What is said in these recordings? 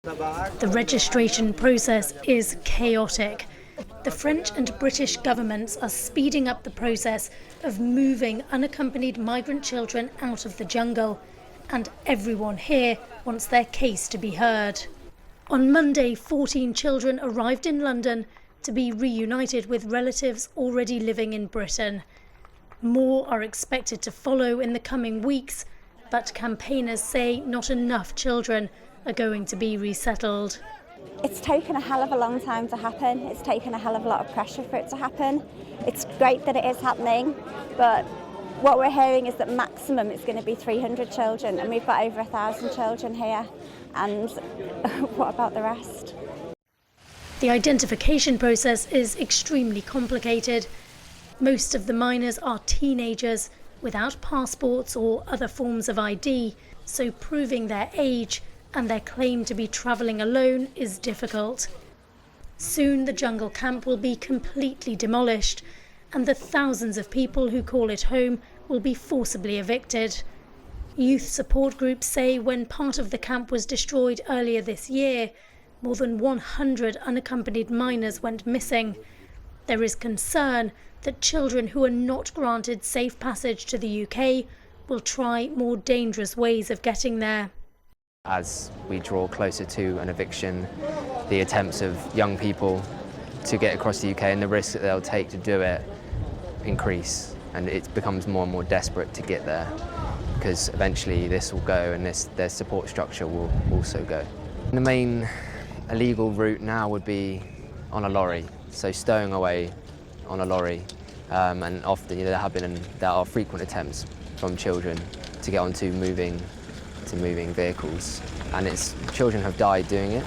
The registration process is chaotic. The French and British governments are speeding up the process of moving unaccompanied migrant children out of the jungle, and everyone here wants their case to be heard. On Monday, 14 children arrived in London to be reunited with relatives already living in Britain. More are expected to follow in the coming weeks, but campaigners say not enough children are going to be resettled. It's taken a hell of a long time to happen. It's taken a hell of a lot of pressure for it to happen. It's great that it is happening, but what we're hearing is that maximum it's going to be 300 children, and we've got over 1,000 children here. And what about the rest? The identification process is extremely complicated. Most of the minors are teenagers without passports or other forms of ID, so proving their age and their claim to be travelling alone is difficult. Soon the jungle camp will be completely demolished, and the thousands of people who call it home will be forcibly evicted. Youth support groups say when part of the camp was destroyed earlier this year, more than 100 unaccompanied minors went missing. There is concern that children who are not granted safe passage to the UK will try more dangerous ways of getting there. As we draw closer to an eviction, the attempts of young people to get across the UK and the risks that they'll take to do it increase, and it becomes more and more desperate to get there, because eventually this will go and their support structure will also go. The main illegal route now would be on a lorry, so stowing away on a lorry, and often there are frequent attempts from children to get onto moving vehicles, and children have died doing it.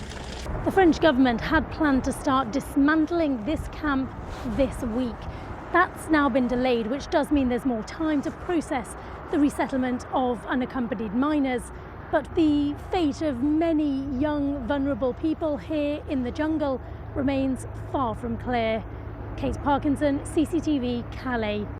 The French government had planned to start dismantling this camp this week. That's now been delayed, which does mean there's more time to process the resettlement of unaccompanied minors. But the fate of many young, vulnerable people here in the jungle remains far from clear. Kate Parkinson, CCTV, Calais.